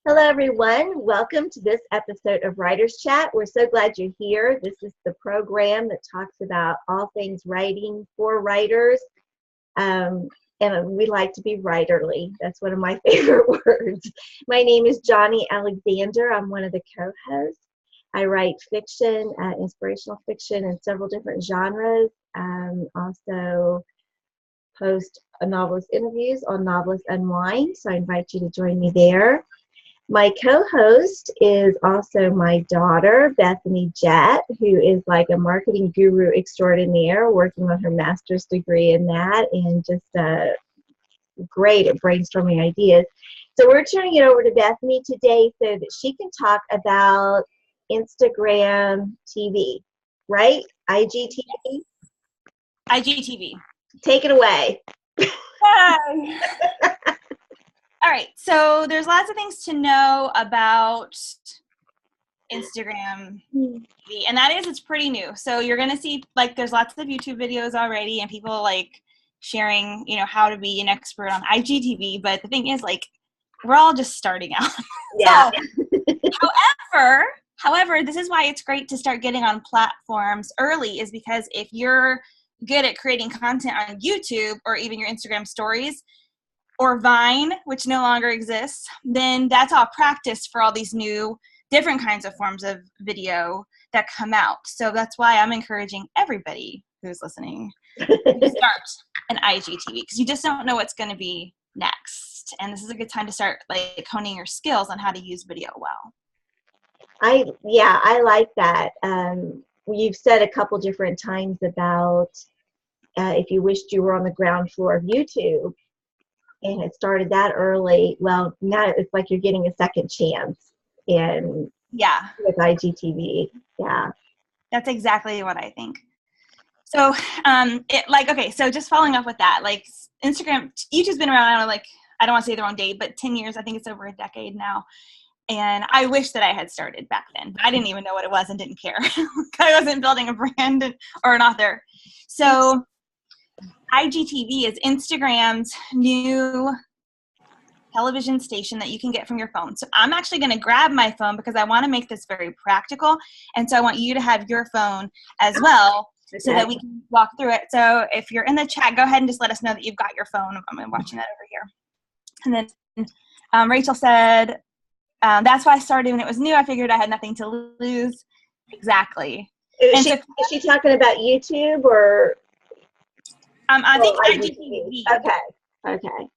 Hello, everyone. Welcome to this episode of Writers Chat. We're so glad you're here. This is the program that talks about all things writing for writers. And we like to be writerly. That's one of my favorite words. My name is Johnny Alexander. I'm one of the co-hosts. I write fiction, inspirational fiction in several different genres. Also post novelist interviews on Novelist Unwind, so I invite you to join me there. My co-host is also my daughter, Bethany Jett, who is like a marketing guru extraordinaire, working on her master's degree in that, and just great at brainstorming ideas. So we're turning it over to Bethany today so that she can talk about Instagram TV, right? IGTV? IGTV. Take it away. Hi. All right, so there's lots of things to know about Instagram TV, and that is, it's pretty new. So you're going to see, like, there's lots of YouTube videos already and people, like, sharing, how to be an expert on IGTV, but the thing is, like, we're all just starting out. Yeah. So, however, this is why it's great to start getting on platforms early, is because if you're good at creating content on YouTube or even your Instagram stories, or Vine, which no longer exists, then that's all practice for all these new different kinds of forms of video that come out. So that's why I'm encouraging everybody who's listening to start an IGTV, because you just don't know what's going to be next. And this is a good time to start, like, honing your skills on how to use video well. I like that. You've said a couple different times about if you wished you were on the ground floor of YouTube and had started that early, well, now it's like you're getting a second chance with IGTV. Yeah. That's exactly what I think. So, so just following up with that, like, YouTube's been around, I don't want to say the wrong date, but 10 years, I think it's over a decade now. And I wish that I had started back then, but I didn't even know what it was and didn't care. I wasn't building a brand or an author. So IGTV is Instagram's new television station that you can get from your phone. So I'm actually going to grab my phone because I want to make this very practical. And so I want you to have your phone as well, so that we can walk through it. So if you're in the chat, go ahead and just let us know that you've got your phone. I'm watching that over here. And then Rachel said, that's why I started when it was new. I figured I had nothing to lose. Exactly. Is she talking about YouTube or? I think IGTV. Okay.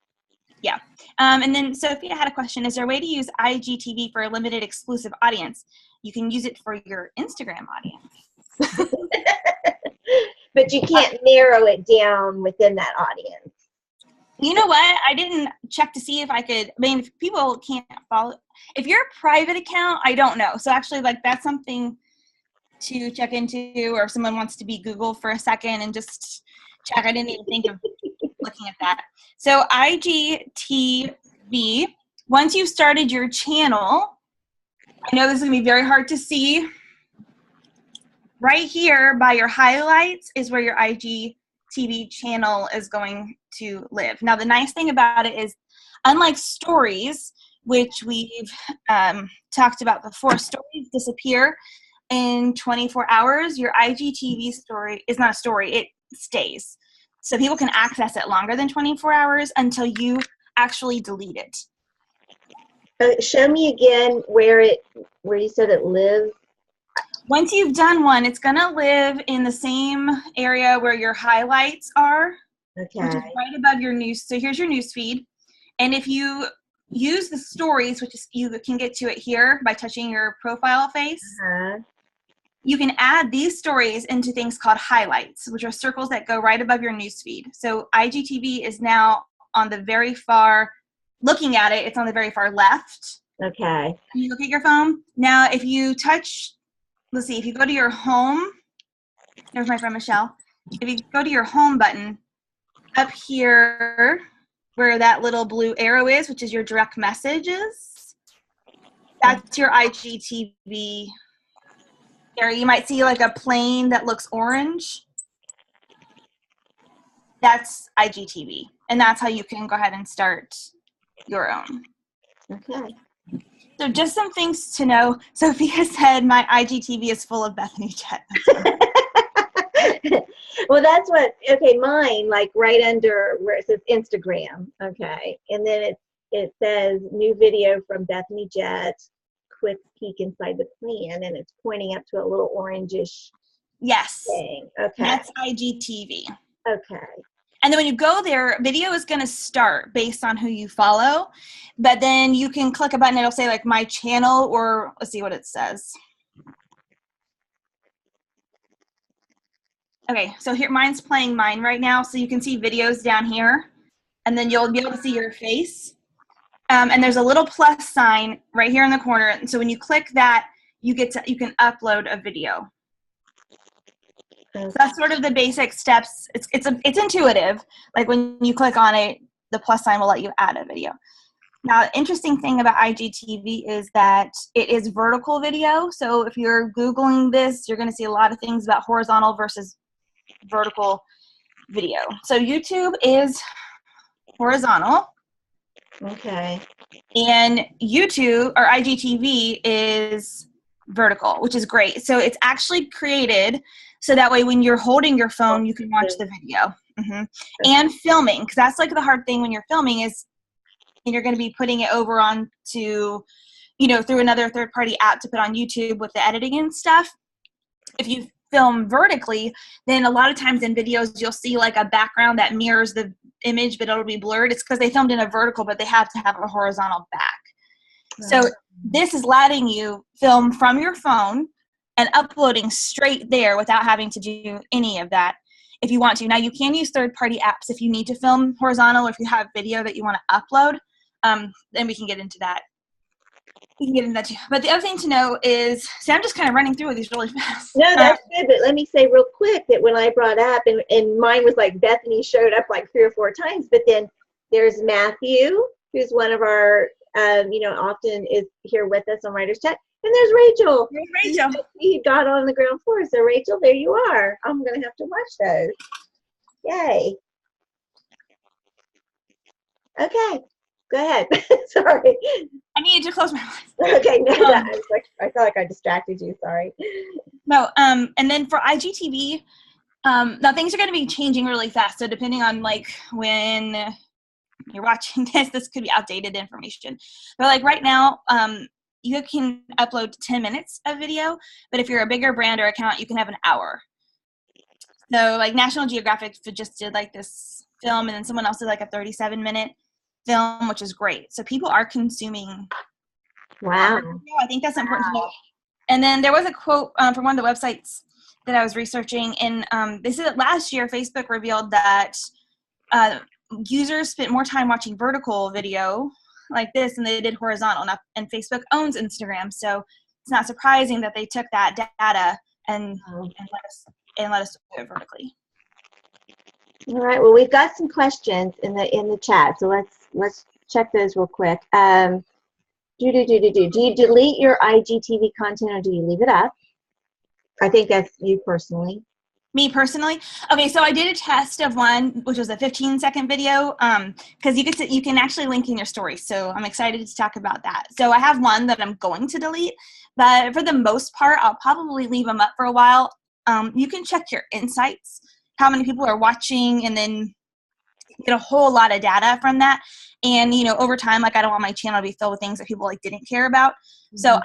Yeah. And then Sophia had a question. Is there a way to use IGTV for a limited exclusive audience? You can use it for your Instagram audience. But you can't narrow it down within that audience. You know what? I didn't check to see if I could. I mean, if people can't follow. If you're a private account, I don't know. So actually, like, that's something to check into, or if someone wants to be Google for a second and just check. I didn't even think of looking at that. So IGTV, once you've started your channel, I know this is going to be very hard to see. Right here by your highlights is where your IGTV channel is going to live. Now, the nice thing about it is, unlike stories, which we've talked about before, stories disappear in 24 hours. Your IGTV story is not a story. It stays. So people can access it longer than 24 hours until you actually delete it. Show me again where you said it lives. Once you've done one, it's going to live in the same area where your highlights are, which is right above your news. So here's your news feed. And if you use the stories, which is, you can get to it here by touching your profile face, you can add these stories into things called highlights, which are circles that go right above your news feed. So IGTV is now on the very far, looking at it, it's on the very far left. Okay. You look at your phone. Now, if you touch, let's see, if you go to your home, there's my friend Michelle. If you go to your home button, up here where that little blue arrow is, which is your direct messages, that's your IGTV area. You might see like a plane that looks orange. That's IGTV. And that's how you can go ahead and start your own. Okay. So just some things to know. Sophia said my IGTV is full of Bethany Jett. Well, that's what, okay, mine, like right under where it says Instagram, okay, and then it says new video from Bethany Jett, quick peek inside the plan, and it's pointing up to a little orangish Yes. thing. Okay. That's IGTV. Okay. And then when you go there, video is going to start based on who you follow, but then you can click a button, it'll say like my channel, or let's see what it says. Okay, so here, mine's playing mine right now, so you can see videos down here, and then you'll be able to see your face. And there's a little plus sign right here in the corner, and so when you click that, you can upload a video. So that's sort of the basic steps. It's intuitive. Like when you click on it, the plus sign will let you add a video. Now, the interesting thing about IGTV is that it is vertical video. So if you're Googling this, you're going to see a lot of things about horizontal versus vertical video. So YouTube is horizontal. Okay. And YouTube or IGTV is vertical, which is great. So it's actually created so that way when you're holding your phone, you can watch the video. And filming, because that's like the hard thing when you're filming is you're going to be putting it over on to, through another third-party app to put on YouTube with the editing and stuff. If you film vertically, then a lot of times in videos you'll see like a background that mirrors the image, but it'll be blurred. It's because they filmed in a vertical, but they have to have a horizontal back. So this is letting you film from your phone and uploading straight there without having to do any of that if you want to. Now, you can use third-party apps if you need to film horizontal or if you have video that you want to upload. Then we can get into that. We can get into that too. But the other thing to know is, see, I'm just kind of running through these really fast. No, that's good. But let me say real quick that when I brought up, and mine was like Bethany showed up like 3 or 4 times, but then there's Matthew, who's one of our, often is here with us on Writers Chat. And there's Rachel. There's Rachel. He got on the ground floor. So Rachel, there you are. I'm going to have to watch those. Yay. Okay. Go ahead. Sorry. I needed to close my eyes. Okay. No, I felt like I distracted you. Sorry. No. And then for IGTV, now things are going to be changing really fast. So depending on like when you're watching this could be outdated information. But like right now, you can upload 10 minutes of video, but if you're a bigger brand or account, you can have an hour. So like National Geographic just did like this film, and then someone else did like a 37-minute film, which is great. So people are consuming. Wow. I think that's important to know. And then there was a quote from one of the websites that I was researching, and they said that last year Facebook revealed that users spent more time watching vertical video like this than they did horizontal, and Facebook owns Instagram, so it's not surprising that they took that data and let us do it vertically. All right. Well, we've got some questions in the chat, so let's check those real quick. Do you delete your IGTV content or do you leave it up? I think that's you personally. Me personally? Okay, so I did a test of one, which was a 15-second video, because you can actually link in your story. So I'm excited to talk about that. So I have one that I'm going to delete, but for the most part, I'll probably leave them up for a while. You can check your insights, how many people are watching, and then get a whole lot of data from that. And over time, like I don't want my channel to be filled with things that people like didn't care about. Mm-hmm. So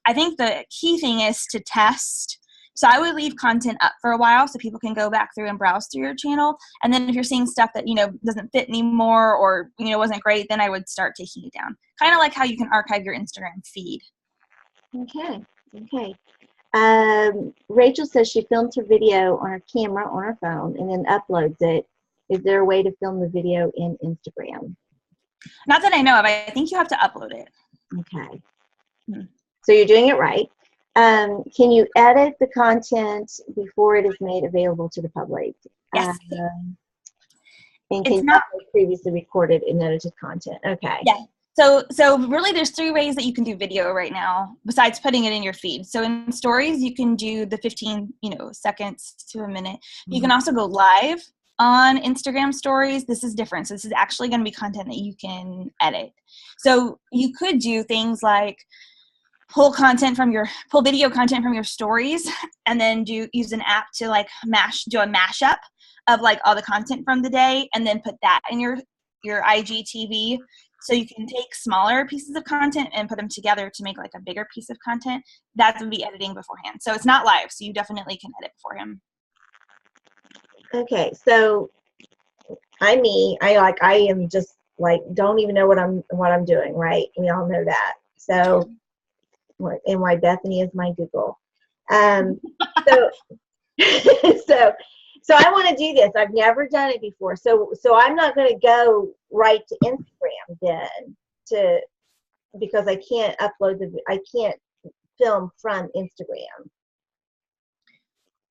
I think the key thing is to test. So I would leave content up for a while so people can go back through and browse through your channel. And then if you're seeing stuff that, doesn't fit anymore or, wasn't great, then I would start taking it down. Kind of like how you can archive your Instagram feed. Okay. Rachel says she filmed her video on her camera on her phone and then uploads it. Is there a way to film the video in Instagram? Not that I know of. I think you have to upload it. Okay. So you're doing it right. Can you edit the content before it is made available to the public? Yes. And can you previously recorded and edited content? Okay. Yeah. So really there's 3 ways that you can do video right now besides putting it in your feed. So in stories, you can do the 15, seconds to a minute. You can also go live on Instagram stories, this is different. So this is actually going to be content that you can edit. So you could do things like pull video content from your stories, and then use an app to like do a mashup of like all the content from the day, and then put that in your IGTV. So you can take smaller pieces of content and put them together to make like a bigger piece of content. That would be editing beforehand. So it's not live, so you definitely can edit beforehand. Okay, so I am just like don't even know what I'm doing, right? We all know that. So and why Bethany is my Google. So so I want to do this. I've never done it before. So I'm not going to go right to Instagram then because I can't I can't film from Instagram.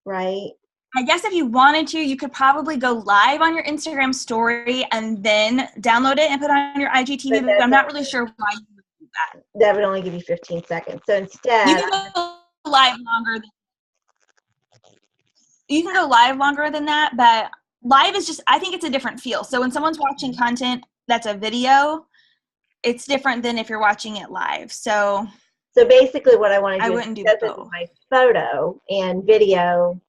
Right? I guess if you wanted to, you could probably go live on your Instagram story and then download it and put it on your IGTV, but I'm not really sure why you would do that. That would only give you 15 seconds. So instead, you can go live longer than that, but live is just, I think it's a different feel. So when someone's watching content that's a video, it's different than if you're watching it live. So basically what I want to do, I wouldn't do both. My photo and video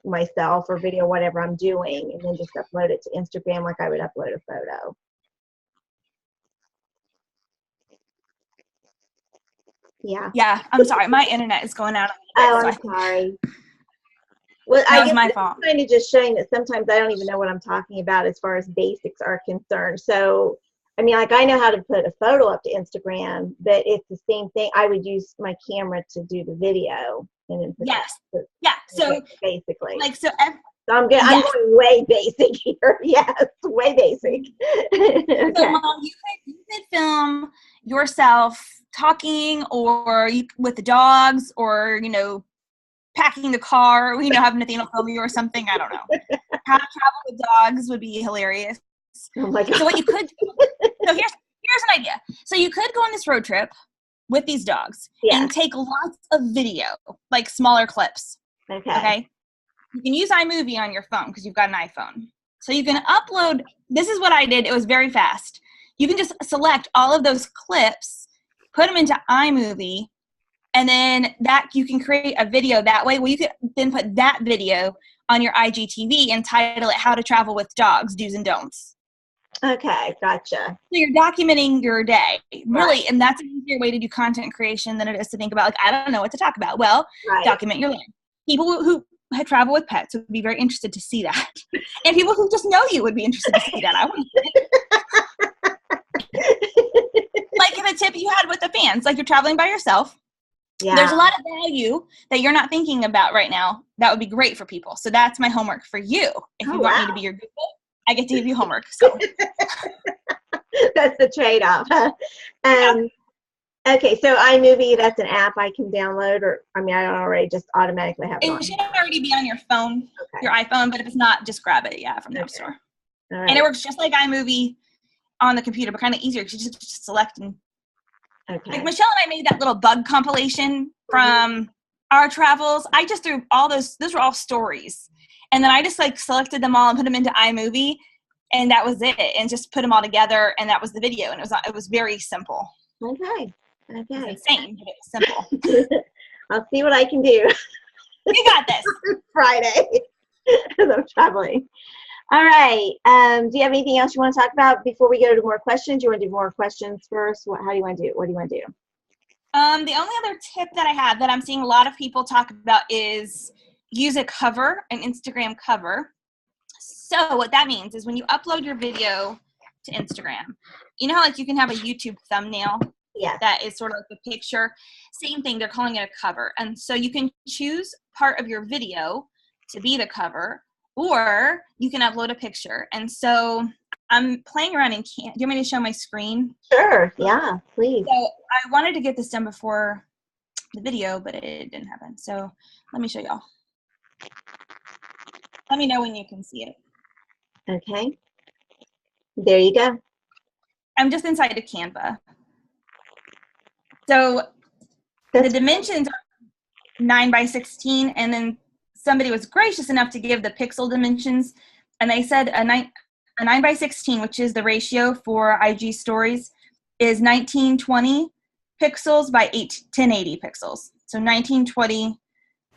myself or video whatever I'm doing, and then just upload it to Instagram like I would upload a photo. Yeah, I'm sorry, my internet is going out. I'm sorry. Well, that was my fault. I'm kind of just showing that sometimes I don't even know what I'm talking about as far as basics are concerned. So I mean, like I know how to put a photo up to Instagram, but it's the same thing. I would use my camera to do the video and then put so basically so I'm going way basic here. Yes, way basic. Okay. So Mom, you could film yourself talking or with the dogs, or packing the car, having Nathaniel film you or something. I don't know. How to travel with dogs would be hilarious. Oh my God. So what you could do, so here's an idea. So you could go on this road trip with these dogs and take lots of video, like smaller clips. Okay. You can use iMovie on your phone because you've got an iPhone. So you can upload, this is what I did. It was very fast. You can just select all of those clips, put them into iMovie, and then that you can create a video that way. Well, you could then put that video on your IGTV and title it How to Travel with Dogs, Do's and Don'ts. Okay, gotcha. So you're documenting your day, really, and that's an easier way to do content creation than it is to think about, like, I don't know what to talk about. Well, document your life. People who travel with pets would be very interested to see that. And people who just know you would be interested to see that. I would. Like the tip you had with the fans, like you're traveling by yourself. Yeah. There's a lot of value that you're not thinking about right now that would be great for people. So that's my homework for you. If you want me to be your Google, I get to give you homework. So that's the trade-off. Okay, so iMovie, that's an app I can download, or I don't already just automatically have it. It should already be on your phone, your iPhone, but if it's not, just grab it, from the App Store. Right. And it works just like iMovie on the computer, but kind of easier because you just select and. Like Michelle and I made that little bug compilation from our travels. I just threw all those were all stories. And then I just selected them all and put them into iMovie, and that was it. And just put them all together, and that was the video. And it was very simple. Okay. It was insane, but it was simple. I'll see what I can do. You got this. Friday as I'm traveling. All right. Do you have anything else you want to talk about before we go to more questions? You want to do more questions first? How do you want to do it? What do you want to do? The only other tip that I have that I'm seeing a lot of people talk about is use a cover, an Instagram cover. So what that means is when you upload your video to Instagram, you know how you can have a YouTube thumbnail? Yes. That is sort of like the picture. Same thing, they're calling it a cover. And so you can choose part of your video to be the cover, or you can upload a picture. And so I'm playing around in do you want me to show my screen? Sure, yeah, please. So I wanted to get this done before the video, but it didn't happen. So let me show y'all. Let me know when you can see it. Okay. There you go. I'm just inside of Canva. So the dimensions are 9 by 16, and then somebody was gracious enough to give the pixel dimensions and they said a 9:16, which is the ratio for IG stories, is 1920 pixels by 1080 pixels. So 1920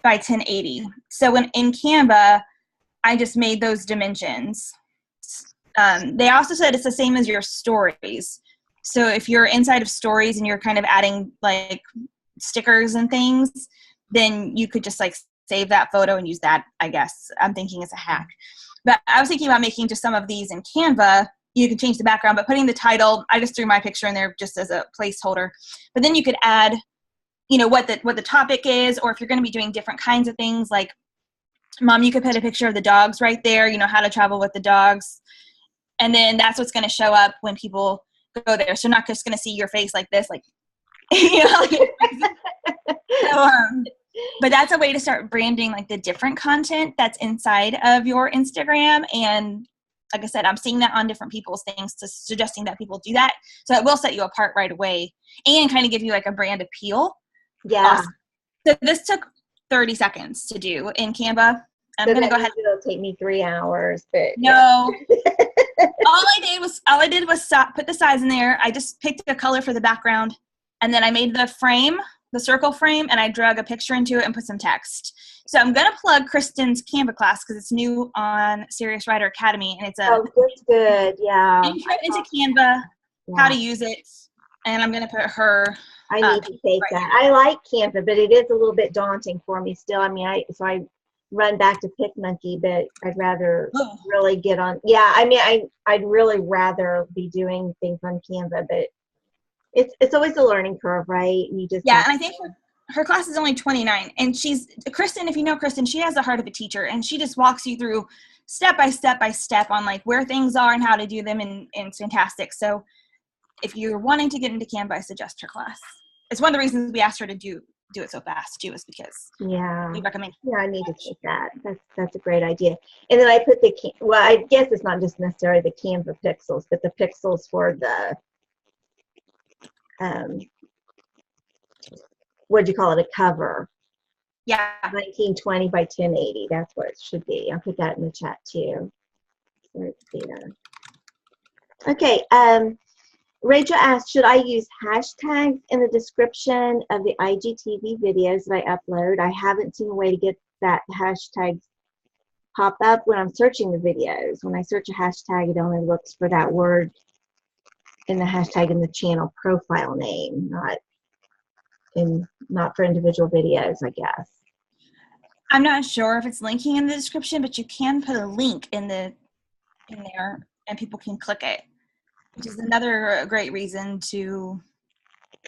by 1080. So in Canva, I just made those dimensions. They also said it's the same as your stories. So if you're inside of stories and you're kind of adding like stickers and things, then you could just like save that photo and use that, I guess. I'm thinking it's a hack. But I was thinking about making just some of these in Canva. You can change the background, but putting the title, I just threw my picture in there just as a placeholder. But then you could add, you know, what the topic is, or if you're going to be doing different kinds of things, like, Mom, you could put a picture of the dogs right there, you know, how to travel with the dogs. And then that's what's going to show up when people go there. So not just going to see your face like this, like, you know. So, but that's a way to start branding like the different content that's inside of your Instagram. And like I said, I'm seeing that on different people's things, suggesting that people do that. So it will set you apart right away and kind of give you like a brand appeal. Yeah. Awesome. So this took 30 seconds to do in Canva. I'm So going to go ahead. It'll take me 3 hours, but no. all I did was put the size in there. I just picked a color for the background, and then I made the frame, the circle frame, and I drug a picture into it and put some text. So I'm going to plug Kristen's Canva class because it's new on Serious Writer Academy, and it's a that's good. Yeah. intro into Canva, how to use it, and I'm going to put her. I need to take that. I like Canva, but it is a little bit daunting for me still. I mean, I run back to PicMonkey, but I'd rather really get on. Yeah, I mean, I'd really rather be doing things on Canva, but it's always a learning curve, right? You just and I think her class is only $29, and Kristen. If you know Kristen, she has the heart of a teacher, and she just walks you through step by step on like where things are and how to do them, and it's fantastic. So if you're wanting to get into Canva, I suggest her class. It's one of the reasons we asked her to do it so fast too, is because we recommend. Yeah, I need to take that. That's a great idea. And then I put I guess it's not just necessarily the Canva pixels, but the pixels for the what do you call it? A cover. Yeah. 1920 by 1080. That's what it should be. I'll put that in the chat too. Okay. Rachel asked, should I use hashtags in the description of the IGTV videos that I upload? I haven't seen a way to get that hashtags pop up when I'm searching the videos. When I search a hashtag, it only looks for that word in the hashtag in the channel profile name, not for individual videos, I guess. I'm not sure if it's linking in the description, but you can put a link in there and people can click it, which is another great reason to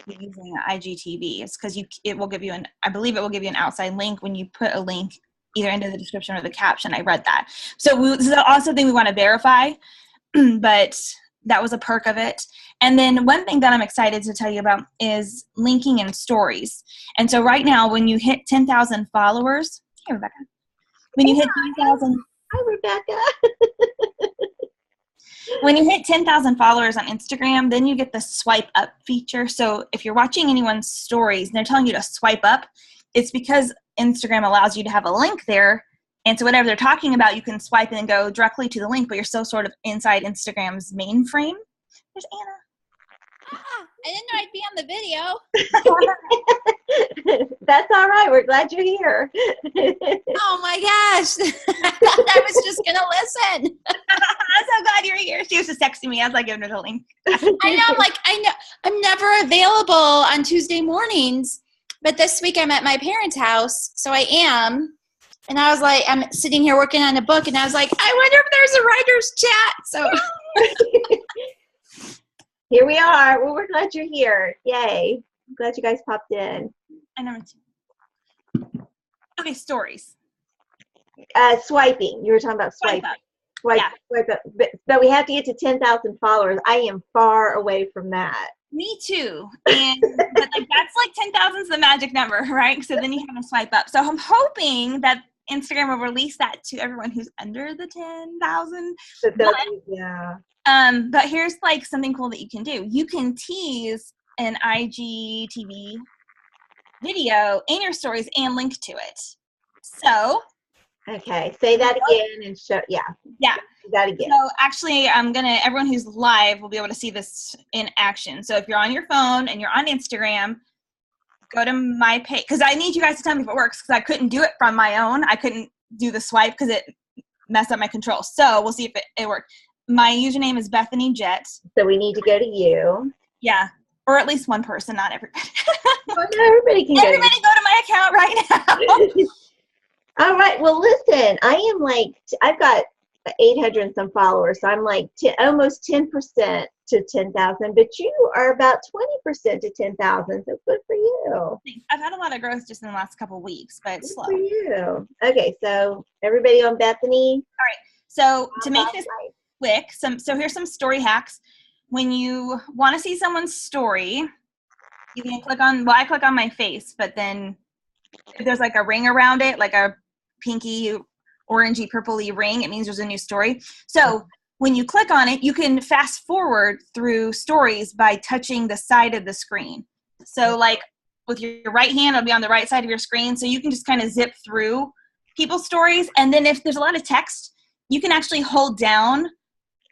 be using IGTV. It's because it will give you I believe it will give you an outside link when you put a link either into the description or the caption. I read that. So this is also something we want to verify, but that was a perk of it. And then one thing that I'm excited to tell you about is linking in stories. And so right now, when you hit 10,000 followers, hey, Rebecca. When you hit 10,000. Hi, Rebecca. When you hit 10,000 followers on Instagram, then you get the swipe up feature. So if you're watching anyone's stories and they're telling you to swipe up, it's because Instagram allows you to have a link there. And so whatever they're talking about, you can swipe and go directly to the link, but you're still sort of inside Instagram's mainframe. There's Anna. I didn't know I'd be on the video. That's all right. We're glad you're here. Oh my gosh. I was just going to listen. I'm so glad you're here. She was just texting me as I gave her the link. I know, I'm never available on Tuesday mornings, but this week I'm at my parents' house, so I am. And I was like, I'm sitting here working on a book, and I was like, I wonder if there's a writer's chat. So here we are. Well, we're glad you're here. Yay. I'm glad you guys popped in. And number 2. Okay, stories. Swiping. You were talking about swiping. Swipe up. But we have to get to 10,000 followers. I am far away from that. Me too. And but like that's like 10,000 is the magic number, right? So then you have to swipe up. So I'm hoping that Instagram will release that to everyone who's under the 10,000. Yeah. But here's like something cool that you can do. You can tease an IGTV video in your stories and link to it. So Okay, say that again and show, yeah. Yeah. That again. So actually, everyone who's live will be able to see this in action. So if you're on your phone and you're on Instagram, go to my page, because I need you guys to tell me if it works, because I couldn't do it from my own. I couldn't do the swipe because it messed up my control. So we'll see if it worked. My username is Bethany Jett. So we need to go to you. Yeah, or at least one person, not everybody. Oh, no, everybody can Everybody go to my account right now. All right. Well, listen, I am like, I've got 800 and some followers, so I'm like almost 10% to 10,000, but you are about 20% to 10,000, so good for you. I've had a lot of growth just in the last couple of weeks, but it's slow. Good for you. Okay, so everybody on Bethany. All right. So to make this quick, so here's some story hacks. When you want to see someone's story, you can click on, well, I click on my face, but then if there's like a ring around it, like a pinky, orangey, purpley ring, it means there's a new story. So when you click on it, you can fast forward through stories by touching the side of the screen. So like with your right hand, it'll be on the right side of your screen. So you can just kind of zip through people's stories. And then if there's a lot of text, you can actually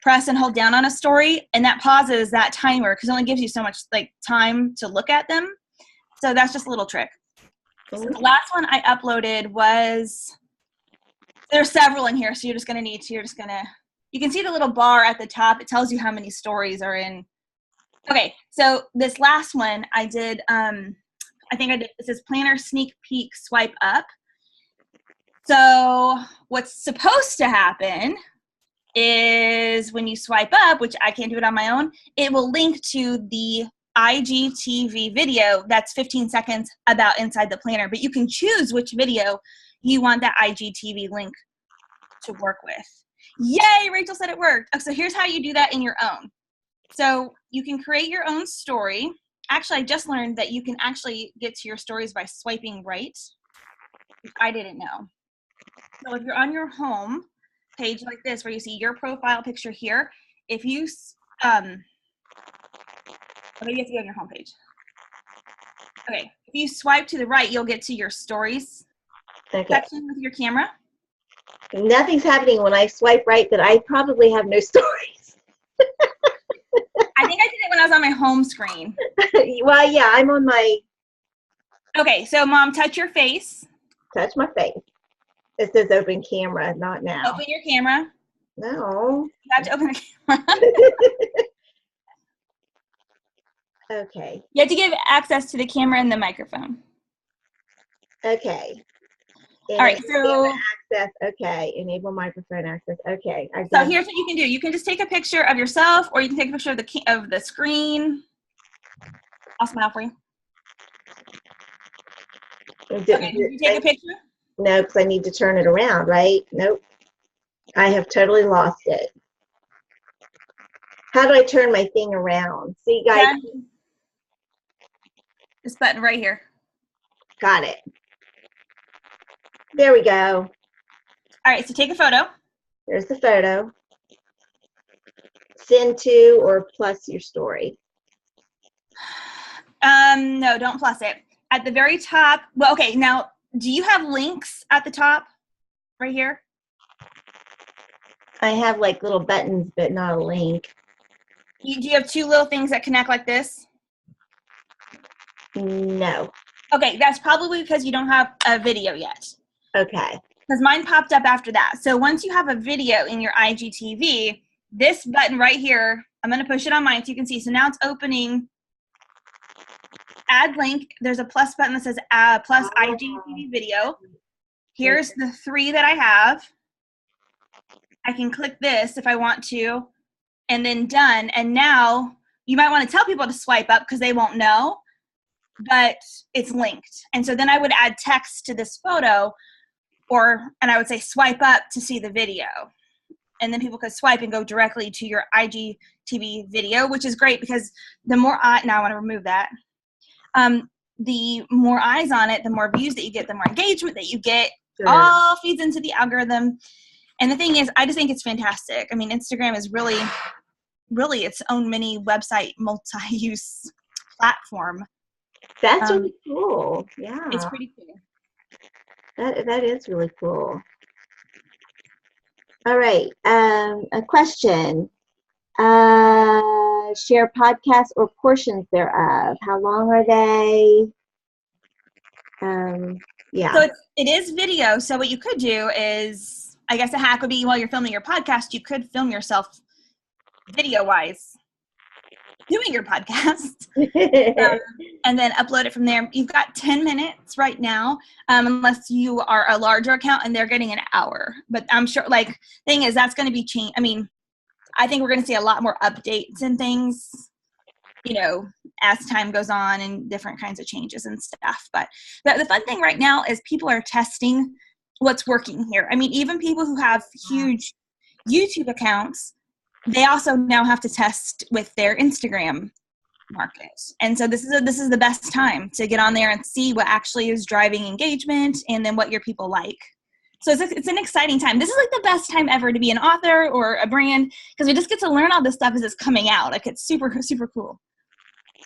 press and hold down on a story, and that pauses that timer because it only gives you so much like time to look at them. So that's just a little trick. So the last one I uploaded was, there's several in here, so you can see the little bar at the top. It tells you how many stories are in. Okay, so this last one I did, it says planner sneak peek swipe up. So what's supposed to happen is when you swipe up, which I can't do it on my own, it will link to the IGTV video that's 15 seconds about inside the planner, but you can choose which video you want that IGTV link to work with. Yay, Rachel said it worked. So here's how you do that in your own. So you can create your own story. Actually, I just learned that you can actually get to your stories by swiping right. I didn't know. So if you're on your home page like this, where you see your profile picture here, if you, maybe you have to go on your home page. Okay, if you swipe to the right, you'll get to your stories section with your camera. Nothing's happening when I swipe right, but I probably have no stories. I think I did it when I was on my home screen. Well, yeah, I'm on my. Okay, so Mom, touch your face. Touch my face. It says open camera, not now. Open your camera. No. You have to open the camera. Okay. You have to give access to the camera and the microphone. Okay. All right, so access. Okay, enable microphone access. Okay. So here's what you can do. You can just take a picture of yourself, or you can take a picture of the screen. I'll smile for you. Okay, did you take a picture? No, because I need to turn it around, right? Nope. I have totally lost it. How do I turn my thing around? See, guys? Yeah. This button right here. Got it. There we go. All right, so take a photo. There's the photo. Send to or plus your story. No, don't plus it. At the very top, well, okay, now, do you have links at the top right here? I have like little buttons, but not a link. Do you have two little things that connect like this? No. Okay, that's probably because you don't have a video yet. Okay. Because mine popped up after that. So once you have a video in your IGTV, this button right here, I'm going to push it on mine so you can see. So now it's opening add link. There's a plus button that says plus IGTV video. Here's the 3 that I have. I can click this if I want to, and then done. And now you might want to tell people to swipe up because they won't know, but it's linked. And so then I would add text to this photo, and I would say swipe up to see the video. And then people could swipe and go directly to your IGTV video, which is great because the more now I want to remove that. The more eyes on it, the more views that you get, the more engagement that you get. Sure. All feeds into the algorithm. And the thing is, I just think it's fantastic. I mean, Instagram is really, really its own mini website, multi-use platform. That's really cool. Yeah. It's pretty cool. That is really cool. All right. A question. Share podcasts or portions thereof. How long are they? Yeah. So it is video. So what you could do is, I guess a hack would be while you're filming your podcast, you could film yourself video-wise doing your podcast and then upload it from there. You've got 10 minutes right now, unless you are a larger account and they're getting an hour. But I'm sure, like, thing is that's going to be changed. I mean, I think we're going to see a lot more updates and things, you know, as time goes on and different kinds of changes and stuff. But the fun thing right now is people are testing what's working here. I mean, even people who have huge YouTube accounts, they also now have to test with their Instagram market. And so this is the best time to get on there and see what actually is driving engagement and then what your people like. So it's an exciting time. This is like the best time ever to be an author or a brand, because we just get to learn all this stuff as it's coming out. Like, it's super, super cool.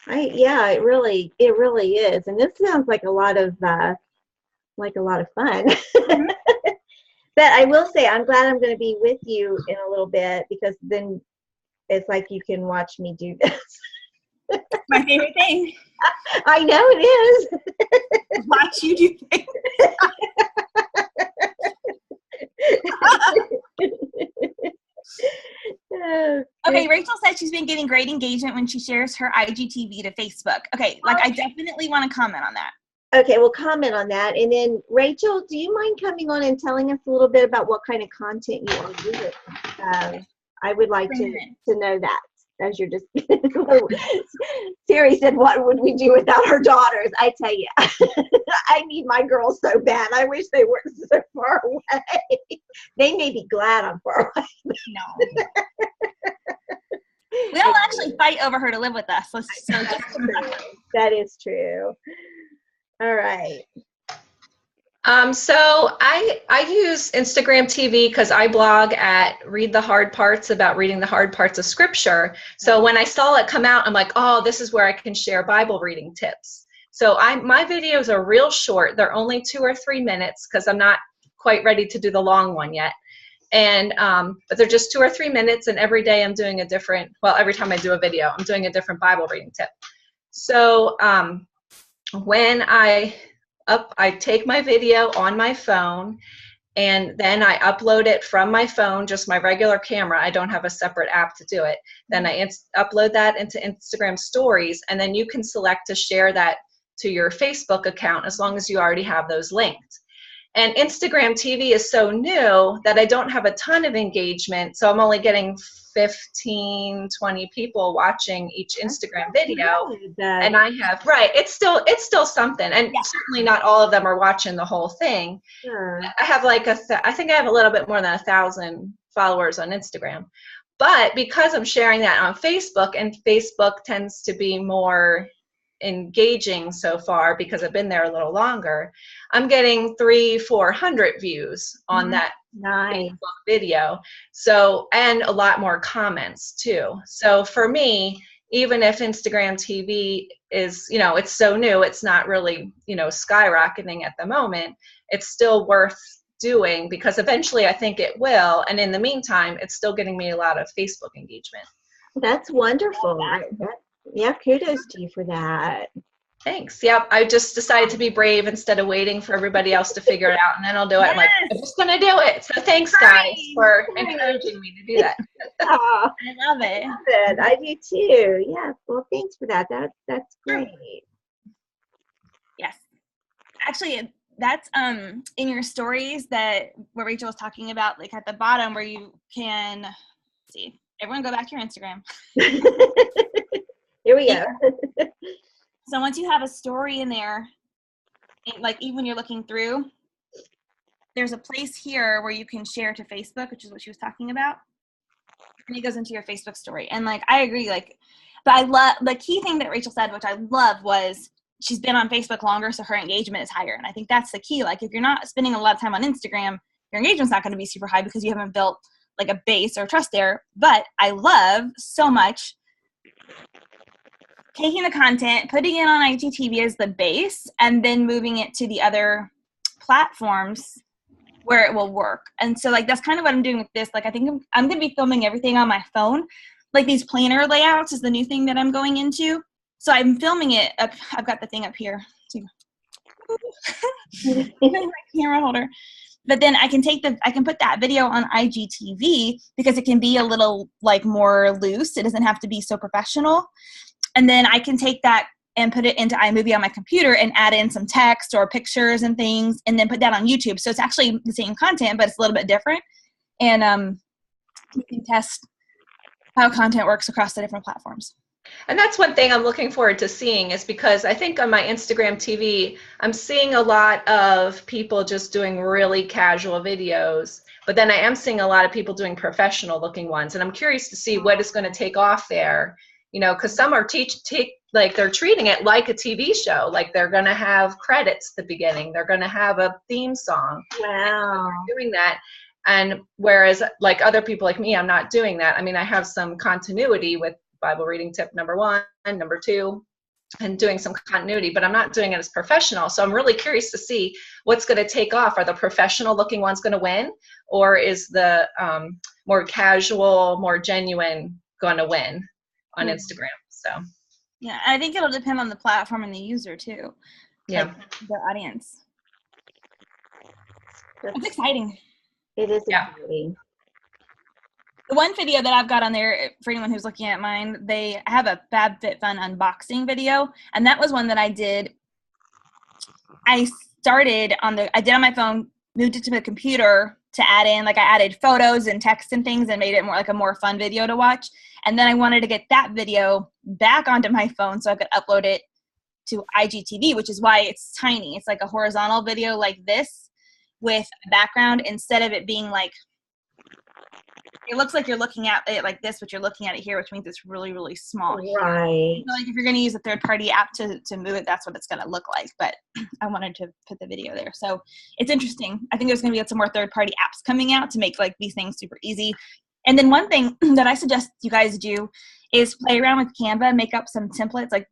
Yeah, it really is. And this sounds like a lot of fun. Mm-hmm. But I will say, I'm glad I'm going to be with you in a little bit, because then it's like you can watch me do this. My favorite thing. I know it is. Watch you do things. Okay, Rachel said she's been getting great engagement when she shares her IGTV to Facebook. Okay, like, I definitely want to comment on that. Okay, we'll comment on that. And then, Rachel, do you mind coming on and telling us a little bit about what kind of content you are doing? I would like to know that, as you're just Siri said, what would we do without our daughters? I tell you, I need my girls so bad. I wish they weren't so far away. They may be glad I'm far away. No. We don't actually fight over her to live with us. That is true. All right. So I use Instagram TV because I blog at Read the Hard Parts about reading the hard parts of Scripture. So when I saw it come out, I'm like, oh, this is where I can share Bible reading tips. So my videos are real short. They're only 2 or 3 minutes because I'm not quite ready to do the long one yet. And but they're just 2 or 3 minutes, and every day I'm doing a different, well, every time I do a video, I'm doing a different Bible reading tip. So when I take my video on my phone, and then I upload it from my phone, just my regular camera. I don't have a separate app to do it. Then I upload that into Instagram stories, and then you can select to share that to your Facebook account as long as you already have those linked. And Instagram TV is so new that I don't have a ton of engagement, so I'm only getting 15, 20 people watching each Instagram video. And I have, right, it's still something. And certainly not all of them are watching the whole thing. Sure. I have like I think I have a little bit more than 1,000 followers on Instagram. But because I'm sharing that on Facebook, and Facebook tends to be more engaging so far because I've been there a little longer, I'm getting 300-400 views on that Facebook video. So, and a lot more comments too. So for me, even if Instagram TV is, you know, it's so new, it's not really, you know, skyrocketing at the moment, it's still worth doing because eventually I think it will. And in the meantime, it's still getting me a lot of Facebook engagement. That's wonderful. Yeah, kudos to you for that. Thanks. Yep. I just decided to be brave instead of waiting for everybody else to figure it out, and then I'll do it. I'm like, I'm just going to do it. So thanks, guys, for encouraging me to do that. Oh, I love it. Good. I do too. Yeah. Well, thanks for that. That's great. Yes. Actually, that's in your stories that what Rachel was talking about, like at the bottom where you can see. Everyone go back to your Instagram. Here we go. So once you have a story in there, like even when you're looking through, there's a place here where you can share to Facebook, which is what she was talking about. And it goes into your Facebook story. And like, I agree, like, but I love, the key thing that Rachel said, which I love, was she's been on Facebook longer, so her engagement is higher. And I think that's the key. Like, if you're not spending a lot of time on Instagram, your engagement's not going to be super high because you haven't built like a base or trust there. But I love so much taking the content, putting it on IGTV as the base, and then moving it to the other platforms where it will work. And so like that's kind of what I'm doing with this. Like I think I'm going to be filming everything on my phone. Like these planner layouts is the new thing that I'm going into. So I'm filming it up. I've got the thing up here too. My camera holder. But then I can put that video on IGTV because it can be a little like more loose. It doesn't have to be so professional. And then I can take that and put it into iMovie on my computer and add in some text or pictures and things and then put that on YouTube. So it's actually the same content, but it's a little bit different. And we can test how content works across the different platforms. And that's one thing I'm looking forward to seeing, is because I think on my Instagram TV, I'm seeing a lot of people just doing really casual videos, but then I am seeing a lot of people doing professional looking ones. And I'm curious to see what is going to take off there, you know, because some are like they're treating it like a TV show, like they're going to have credits at the beginning. They're going to have a theme song. Wow. They're doing that. And whereas like other people like me, I'm not doing that. I mean, I have some continuity with Bible reading tip number 1, number 2, and doing some continuity, but I'm not doing it as professional. So I'm really curious to see what's going to take off. Are the professional looking ones going to win, or is the more casual, more genuine going to win on Instagram? So yeah, I think it'll depend on the platform and the user too. Yeah, like the audience. It's exciting. It is Yeah. exciting. The one video that I've got on there, for anyone who's looking at mine, they have a FabFitFun unboxing video, and that was one that I did. I did on my phone, moved it to the computer to add in, like I added photos and text and things and made it more like a more fun video to watch. And then I wanted to get that video back onto my phone so I could upload it to IGTV, which is why it's tiny. It's like a horizontal video like this with a background, instead of it being like, it looks like you're looking at it like this, but you're looking at it here, which means it's really, really small. Right. So like if you're going to use a third-party app to move it, that's what it's going to look like. But I wanted to put the video there. So it's interesting. I think there's going to be some more third-party apps coming out to make like these things super easy. And then one thing that I suggest you guys do is play around with Canva, make up some templates. Like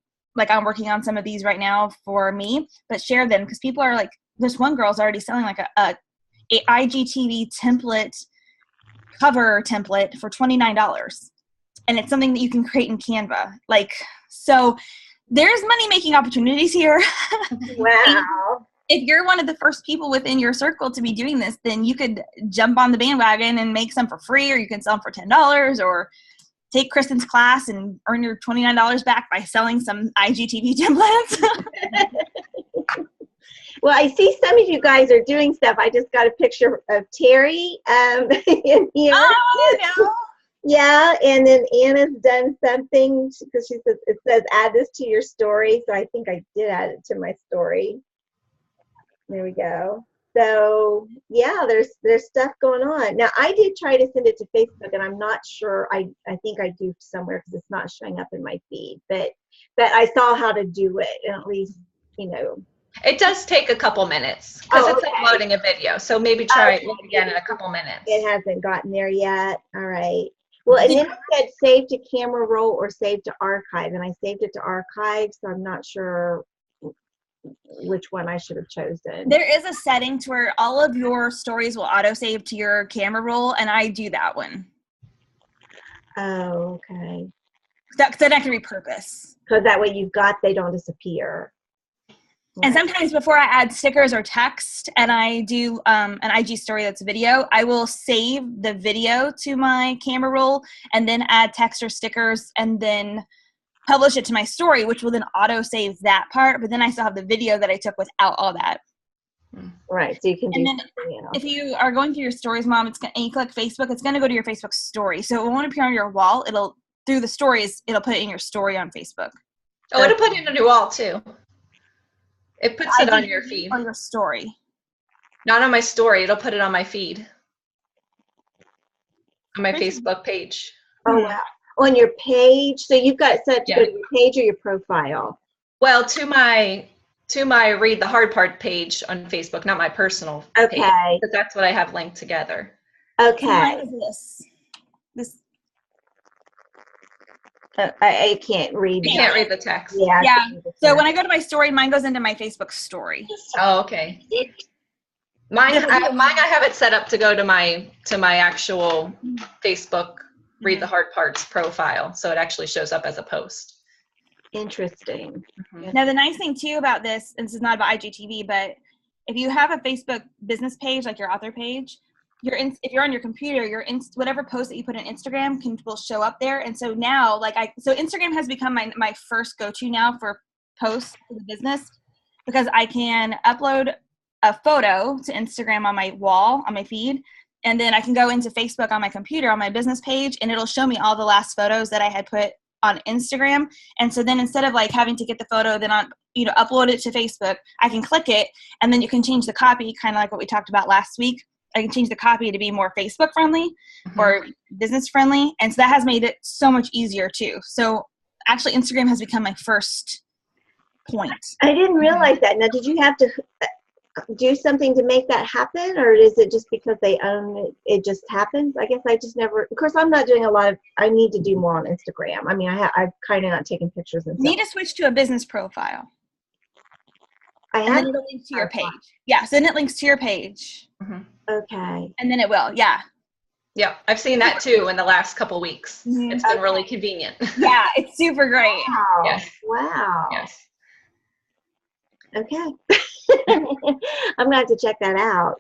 I'm working on some of these right now for me, but share them, because people are like, this one girl's already selling like a IGTV template, cover template for $29, and it's something that you can create in Canva. Like, so there's money making opportunities here. Wow. If you're one of the first people within your circle to be doing this, then you could jump on the bandwagon and make some for free, or you can sell them for $10, or take Kristen's class and earn your $29 back by selling some IGTV templates. Well, I see some of you guys are doing stuff. I just got a picture of Terry in here. Oh, no. Yeah, and then Anna's done something because she says, it says add this to your story. So I think I did add it to my story. There we go. So yeah, there's stuff going on. Now I did try to send it to Facebook, and I'm not sure. I think I do somewhere because it's not showing up in my feed. But I saw how to do it, and at least it does take a couple minutes because it's okay. uploading a video. So maybe try it again in a couple minutes. It hasn't gotten there yet. All right. Well, and then it said save to camera roll or save to archive, and I saved it to archive, so I'm not sure which one I should have chosen. There is a setting to where all of your stories will autosave to your camera roll, and I do that one. Oh, okay. Then I can repurpose. Because that way they don't disappear. And sometimes before I add stickers or text and I do an IG story that's video, I will save the video to my camera roll and then add text or stickers and then publish it to my story, which will then auto-save that part. But then I still have the video that I took without all that. Right, so you can do. And then if you are going through your stories, Mom, and you click Facebook, it's going to go to your Facebook story. So it won't appear on your wall. Through the stories, it'll put it in your story on Facebook. Oh, it'll put it on your wall too. It puts it on your feed. On your story. Not on my story. It'll put it on my feed. On my Facebook page. Oh, wow. On your page? So you've got set to go to your page or your profile? Well, to my Read the Hard Part page on Facebook, not my personal page. Okay. Because that's what I have linked together. Okay. This. I can't read. You can't read the text. Yeah. So when I go to my story, mine goes into my Facebook story. Oh, okay. Mine, I have it set up to go to my actual Facebook Read the Hard Parts profile, so it actually shows up as a post. Interesting. Now, the nice thing too about this, and this is not about IGTV, but if you have a Facebook business page, like your author page, if you're on your computer, whatever post that you put on Instagram will show up there. And so now, so Instagram has become my first go-to now for posts for the business, because I can upload a photo to Instagram on my wall, on my feed, and then I can go into Facebook on my computer on my business page, and it'll show me all the last photos that I had put on Instagram. And so then instead of like having to get the photo, then upload it to Facebook, I can click it, and then you can change the copy, kind of like what we talked about last week. I can change the copy to be more Facebook friendly or business friendly. And so that has made it so much easier too. So actually Instagram has become my first point. I didn't realize that. Now, did you have to do something to make that happen, or is it just because they own it, it just happens? I guess I just never, of course I'm not doing I need to do more on Instagram. I mean, I've kind of not taken pictures and stuff. You need to switch to a business profile. And then it'll link to your page. Yeah, so then it links to your page. Okay. And then it will, yeah. Yeah, I've seen that too in the last couple weeks. It's been really convenient. Yeah, it's super great. Wow. Yes. Wow. Yes. Okay. I'm going to have to check that out.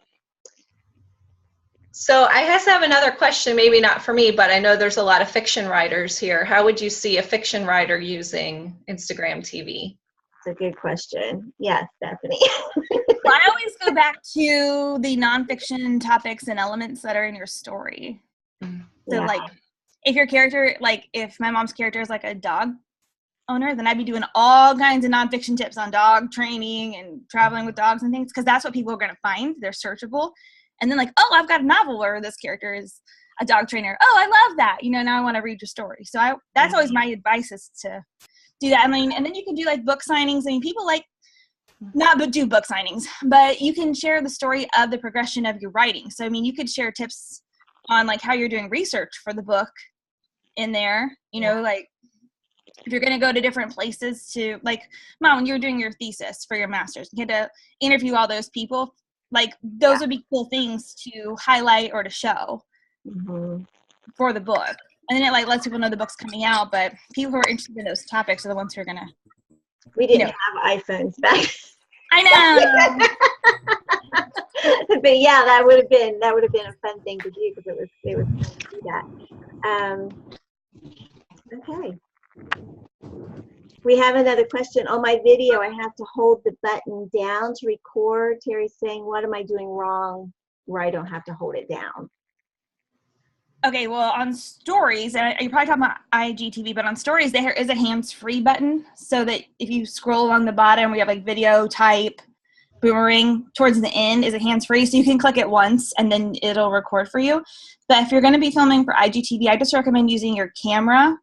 So I guess I have another question, maybe not for me, but I know there's a lot of fiction writers here. How would you see a fiction writer using Instagram TV? It's a good question. Yes, Bethany. Well, I always go back to the nonfiction topics and elements that are in your story. So like if your character, like if my mom's character is like a dog owner, then I'd be doing all kinds of nonfiction tips on dog training and traveling with dogs and things, because that's what people are going to find. They're searchable. And then like, oh, I've got a novel where this character is a dog trainer. Oh, I love that. Now I want to read your story. So that's always my advice, is to do that. I mean, and then you can do like book signings. I mean, people like not do book signings, but you can share the story of the progression of your writing. So, I mean, you could share tips on like how you're doing research for the book in there, like if you're going to go to different places to, like, Mom, when you were doing your thesis for your master's, you had to interview all those people. Like, those would be cool things to highlight or to show for the book. And then it like lets people know the book's coming out, but people who are interested in those topics are the ones who are going to. We didn't have iPhones back. I know. But yeah, that would have been a fun thing to do, because they were trying to do that. Okay. We have another question. On my video, I have to hold the button down to record. Terry's saying, what am I doing wrong where I don't have to hold it down? Okay, well, on stories, and you're probably talking about IGTV, but on stories, there is a hands-free button, so that if you scroll along the bottom, we have like video, type, boomerang, towards the end is a hands-free, so you can click it once, and then it'll record for you. But if you're going to be filming for IGTV, I just recommend using your camera,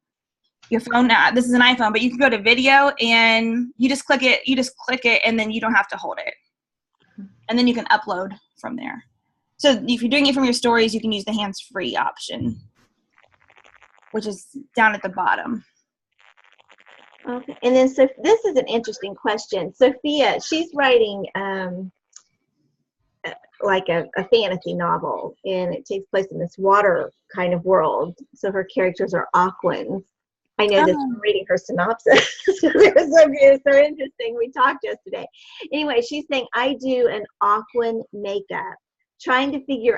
your phone. This is an iPhone, but you can go to video, and you just click it, and then you don't have to hold it. And then you can upload from there. So if you're doing it from your stories, you can use the hands-free option, which is down at the bottom. Okay. And then, so this is an interesting question. Sophia, she's writing like a fantasy novel, and it takes place in this water kind of world. So her characters are aquans. I know this from reading her synopsis. It's so interesting. We talked yesterday. Anyway, she's saying, I do an aquan makeup, trying to figure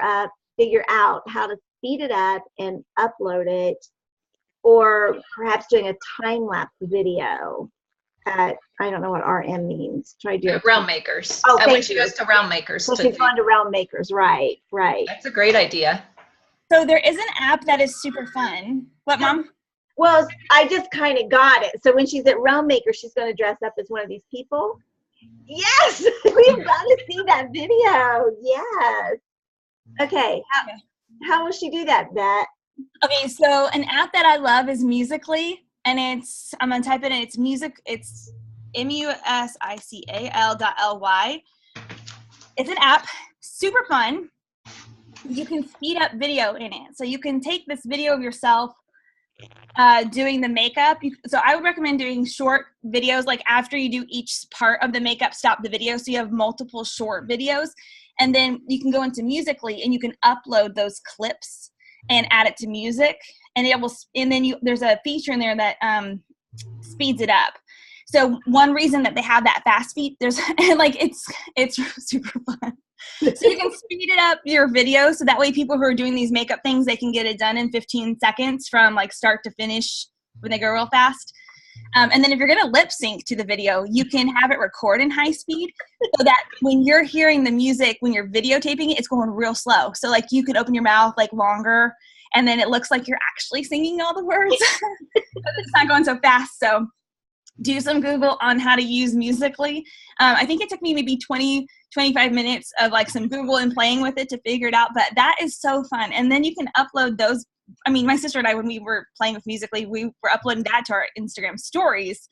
out how to speed it up and upload it, or perhaps doing a time-lapse video at, I don't know what RM means. Try to do Realm Makers. Oh, when she goes to Realm Makers. So she's going to Realm Makers, right. That's a great idea. So there is an app that is super fun. What, Mom? Well, I just kind of got it. So when she's at Realm Makers, she's going to dress up as one of these people. Yes, we've got to see that video. Yes. Okay. How will she do that, Bet? Okay, so an app that I love is Musical.ly, and I'm going to type it in. It's musical.ly. It's an app, super fun. You can speed up video in it. So you can take this video of yourself doing the makeup. So I would recommend doing short videos, like after you do each part of the makeup, stop the video. So you have multiple short videos, and then you can go into Musical.ly and you can upload those clips and add it to music, and it will, and then there's a feature in there that speeds it up. So one reason that they have that fast feed, there's like, it's super fun. So you can speed it up your video, so that way people who are doing these makeup things, they can get it done in 15 seconds from like start to finish when they go real fast. And then if you're going to lip sync to the video, you can have it record in high speed, so that when you're hearing the music, when you're videotaping it, it's going real slow. So like you can open your mouth like longer, and then it looks like you're actually singing all the words, but it's not going so fast. So do some Google on how to use Musical.ly. I think it took me maybe 25 minutes of like some Google and playing with it to figure it out, but that is so fun. And then you can upload those. I mean, my sister and I, when we were playing with Musical.ly, we were uploading that to our Instagram stories,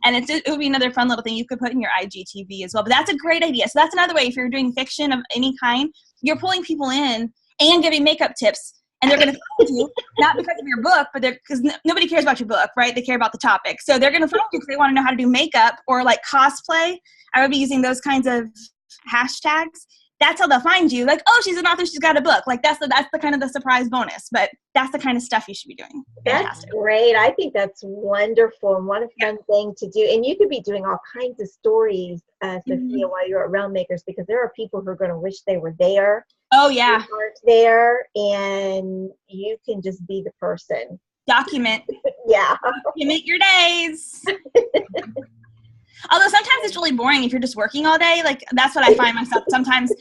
and it would be another fun little thing you could put in your IGTV as well. But that's a great idea. So that's another way, if you're doing fiction of any kind, you're pulling people in and giving makeup tips. And they're going to find you, not because of your book, but because nobody cares about your book, right? They care about the topic. So they're going to find you because they want to know how to do makeup or like cosplay. I would be using those kinds of hashtags. That's how they'll find you. Like, oh, she's an author, she's got a book. Like that's the kind of the surprise bonus. But that's the kind of stuff you should be doing. That's great. I think that's wonderful and what a fun thing to do. And you could be doing all kinds of stories, Sophia, while you're at Realm Makers, because there are people who are going to wish they were there. Oh, yeah. You aren't there, and you can just be the person. Document. Yeah. Document your days. Although sometimes it's really boring if you're just working all day. Like, that's what I find myself. Sometimes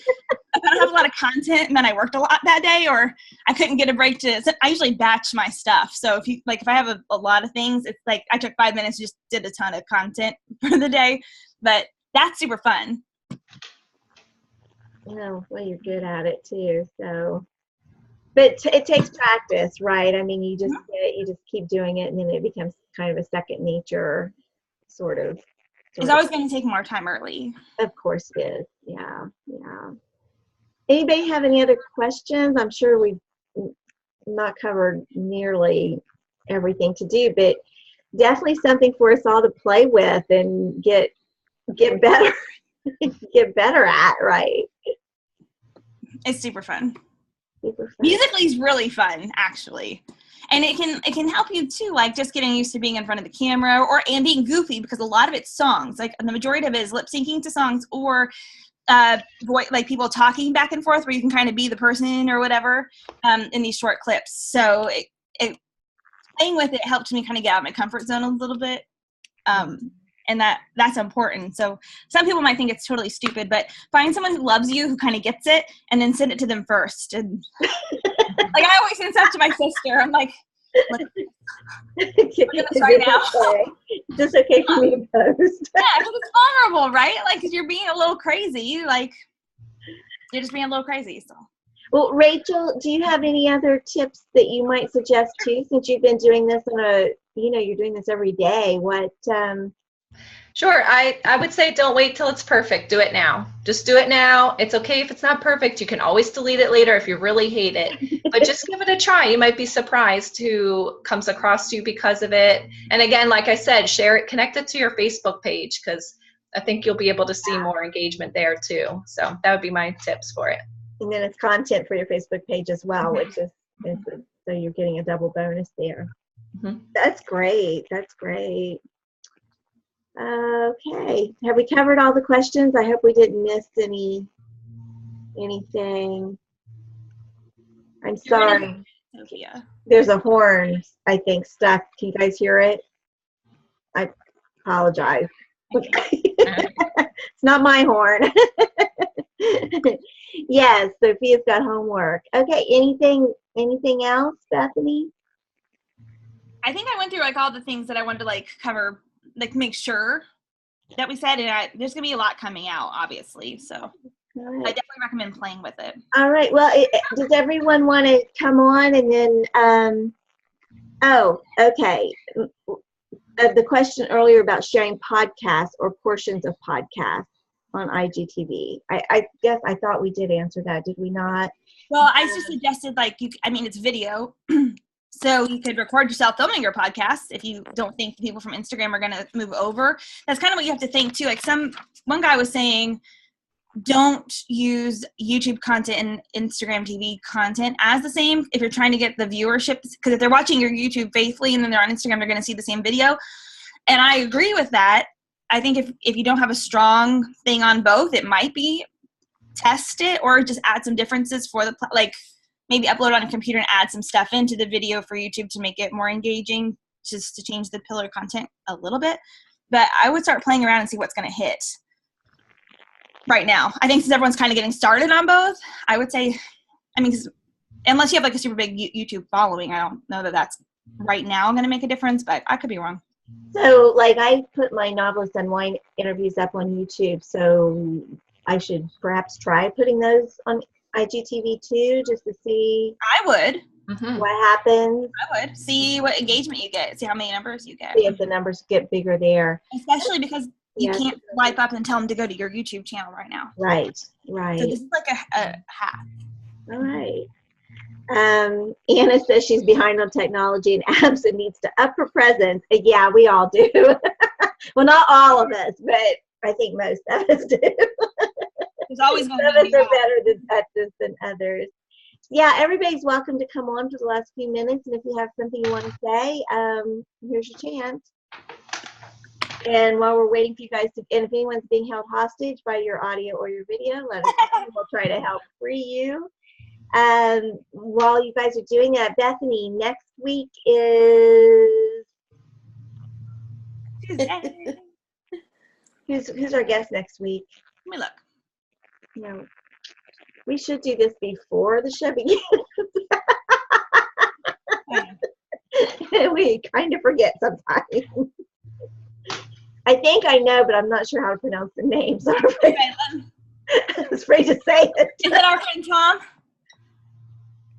I don't have a lot of content, and then I worked a lot that day, or I couldn't get a break I usually batch my stuff. So if I have a lot of things, it's like I took 5 minutes, just did a ton of content for the day. But that's super fun. Well, you're good at it too. So, but it takes practice, right? I mean, you just keep doing it, and then it becomes kind of a second nature, sort of. It's always going to take more time early. Of course it is. Yeah, yeah. Anybody have any other questions? I'm sure we've not covered nearly everything to do, but definitely something for us all to play with and get better. Get better at, right? It's super fun. Super fun. Musical.ly is really fun, actually, and it can help you too, like just getting used to being in front of the camera and being goofy, because a lot of it's songs. Like the majority of it is lip syncing to songs, or like people talking back and forth, where you can kind of be the person or whatever in these short clips. So playing with it helped me kind of get out of my comfort zone a little bit. And that's important. So some people might think it's totally stupid, but find someone who loves you, who kind of gets it, and then send it to them first. And like I always send stuff to my sister. I'm like, look at this right now. Is this okay for me to post? Yeah, because it's vulnerable, right? Like, because you're being a little crazy. Like, you're just being a little crazy. So. Well, Rachel, do you have any other tips that you might suggest too, since you've been doing this you're doing this every day? What? Sure. I would say don't wait till it's perfect. Do it now. Just do it now. It's okay if it's not perfect. You can always delete it later if you really hate it. But just give it a try. You might be surprised who comes across you because of it. And again, like I said, share it, connect it to your Facebook page, because I think you'll be able to see more engagement there too. So that would be my tips for it. And then it's content for your Facebook page as well, which is so you're getting a double bonus there. Mm-hmm. That's great. That's great. Okay. Have we covered all the questions? I hope we didn't miss anything. I'm sorry. Sophia. There's a horn, I think, stuck. Can you guys hear it? I apologize. It's not my horn. Yes, Sophia's got homework. Okay, anything else, Bethany? I think I went through like all the things that I wanted to like cover, like make sure that we said, and there's gonna be a lot coming out, obviously. So Right. I definitely recommend playing with it. All right. Well, does everyone want to come on and then? Oh, okay. The question earlier about sharing podcasts or portions of podcasts on IGTV. I guess I thought we did answer that. Did we not? Well, I just suggested like it's video. So you could record yourself filming your podcast if you don't think people from Instagram are going to move over. That's kind of what you have to think too. Like one guy was saying, don't use YouTube content and Instagram TV content as the same if you're trying to get the viewership, because if they're watching your YouTube faithfully and then they're on Instagram, they're going to see the same video. And I agree with that. I think if you don't have a strong thing on both, it might be test it or just add some differences for like maybe upload on a computer and add some stuff into the video for YouTube to make it more engaging, just to change the pillar content a little bit. But I would start playing around and see what's going to hit right now. I think since everyone's kind of getting started on both, I would say, I mean, unless you have like a super big YouTube following, I don't know that that's right now going to make a difference, but I could be wrong. So, like, I put my Novelist and Wine interviews up on YouTube, so I should perhaps try putting those on IGTV too, just to see I would. what happens. I would. See what engagement you get. See how many numbers you get. See if the numbers get bigger there. Especially because you can't swipe up and tell them to go to your YouTube channel right now. Right. So this is like a hack. All right. Anna says she's behind on technology and apps and needs to up her presence. Yeah, we all do. Well, not all of us, but I think most of us do. There's always going to Some be of us are better at this than others. Yeah, everybody's welcome to come on for the last few minutes, and if you have something you want to say, here's your chance. And while we're waiting for you guys and if anyone's being held hostage by your audio or your video, let us know. We'll try to help free you. While you guys are doing that, Bethany, next week is who's our guest next week? Let me look. No, we should do this before the show begins. We kind of forget sometimes. I think I know, but I'm not sure how to pronounce the name. So I'm afraid to say it. Is it our friend Tom?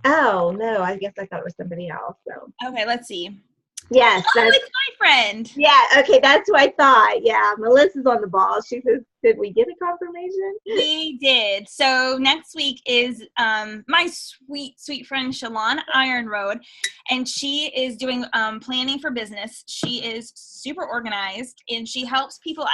Oh, no, I guess I thought it was somebody else. So. Okay, let's see. Yes. Oh, it's my friend. Yeah, okay, that's what I thought. Yeah, Melissa's on the ball. She says, did we get a confirmation? We did. So next week is my sweet friend Shalon Iron Road, and she is doing planning for business. She is super organized, and she helps people.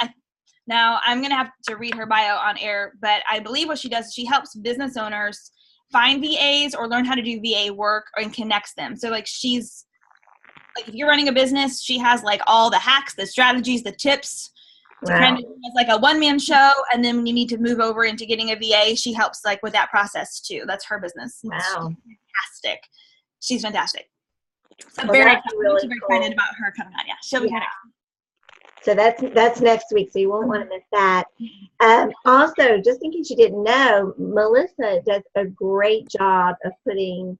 Now, I'm going to have to read her bio on air, but I believe what she does is she helps business owners find VAs or learn how to do VA work and connects them. So, like, she's like, if you're running a business, she has like all the hacks, the strategies, the tips. Wow. Kind of like a one-man show, and then when you need to move over into getting a VA, she helps like with that process too. That's her business. Wow. Fantastic. She's fantastic. So Well, very, really super cool. excited about her coming on. Yeah, she'll be here next week. So that's next week, so you won't want to miss that. Also, just in case you didn't know, Melissa does a great job of putting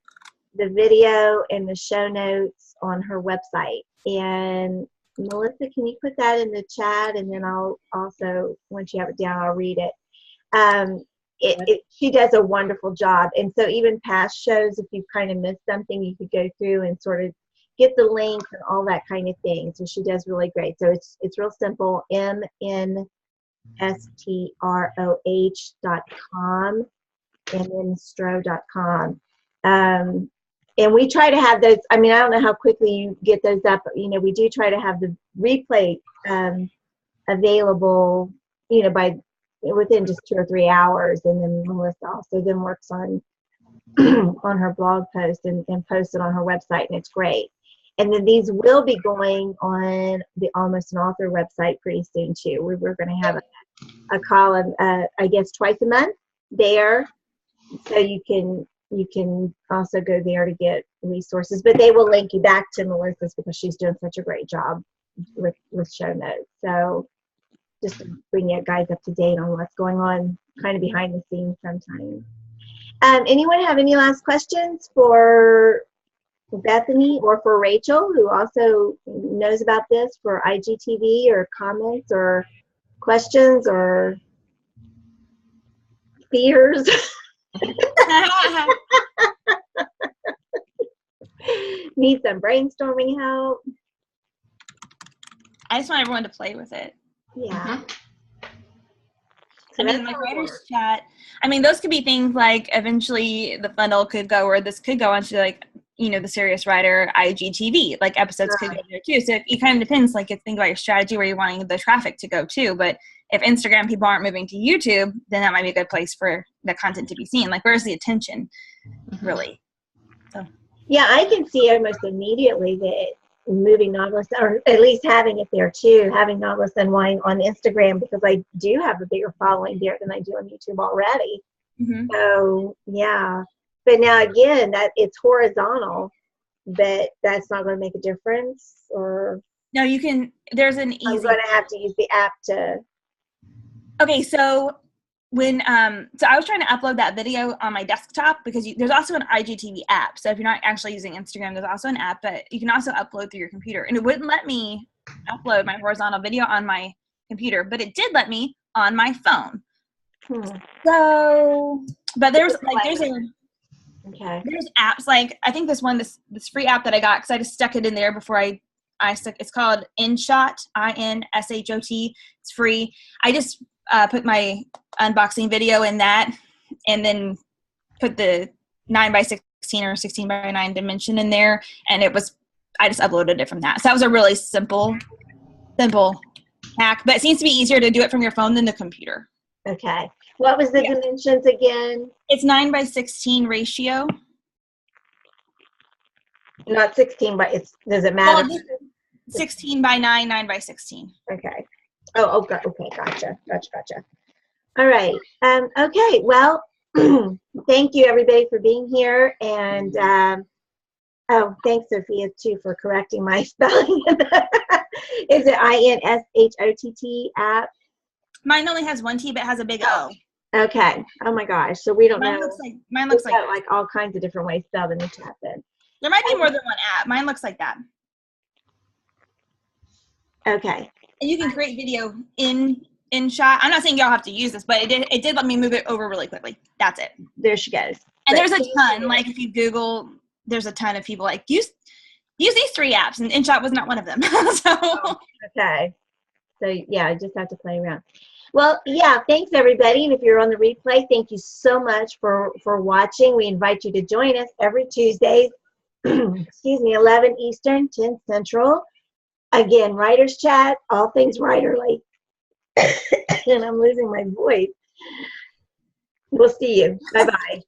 the video and the show notes on her website. And Melissa, can you put that in the chat? And then I'll also, once you have it down, I'll read it. She does a wonderful job. And so even past shows, if you've kind of missed something, you could go through and sort of get the links and all that kind of thing. So she does really great. So it's real simple, mnstroh.com and then stro.com. And we try to have those, I mean, I don't know how quickly you get those up, but, you know, we do try to have the replay available, you know, within just 2 or 3 hours. And then Melissa also then works on her blog post and posts it on her website, and it's great. And then these will be going on the Almost an Author website pretty soon too. We're going to have a column, I guess, twice a month there, so you can also go there to get resources. But they will link you back to Melissa's because she's doing such a great job with show notes. So just to bring you guys up to date on what's going on, kind of behind the scenes sometimes. Anyone have any last questions for Bethany or for Rachel, who also knows about this, for IGTV, or comments or questions or fears? Need some brainstorming help? I just want everyone to play with it. Yeah. I mean, like writer's chat. I mean, those could be things like eventually the funnel could go, or this could go on to like the Serious Writer IGTV, like episodes could go there too. So it kind of depends, like, think about your strategy where you're wanting the traffic to go to. But if Instagram people aren't moving to YouTube, then that might be a good place for the content to be seen. Like, where's the attention, really? So. Yeah, I can see almost immediately that moving novelists, or at least having it there too, having novelists unwind on Instagram, because I do have a bigger following there than I do on YouTube already. Mm-hmm. So yeah, but now again, that it's horizontal, but that's not going to make a difference. Or no, you can. There's an easy. I'm going to have to use the app to. Okay, so when so I was trying to upload that video on my desktop, because there's also an IGTV app. So if you're not actually using Instagram, there's also an app, but you can also upload through your computer. And it wouldn't let me upload my horizontal video on my computer, but it did let me on my phone. So, but there's apps, like I think this free app that I got, because I just stuck it in there before I stuck. It's called InShot, INSHOT. It's free. I just put my unboxing video in that, and then put the 9x16 or 16x9 dimension in there, and I just uploaded it from that. So that was a really simple hack, but it seems to be easier to do it from your phone than the computer. Okay. What was the dimensions again? It's 9x16 ratio. Not 16, but does it matter? Well, 16x9, 9x16. Okay. Okay. Gotcha. All right. Okay. Well, thank you everybody for being here, and thanks Sophia too for correcting my spelling. Is it INSHOTT app? Mine only has one T, but it has a big O. Okay. Oh my gosh. So we don't know. Mine looks like all kinds of different ways spelled in the chat then. There might be more than one app. Mine looks like that. Okay. And you can create video in InShot. I'm not saying y'all have to use this, but it did let me move it over really quickly. That's it. There she goes. And there's a ton. Like if you Google, there's a ton of people like use these 3 apps, and InShot was not one of them. Okay. So yeah, I just have to play around. Well, yeah, thanks everybody. And if you're on the replay, thank you so much for watching. We invite you to join us every Tuesday, 11 Eastern, 10 Central. Again, Writers Chat, all things writerly. And I'm losing my voice. We'll see you. Bye-bye.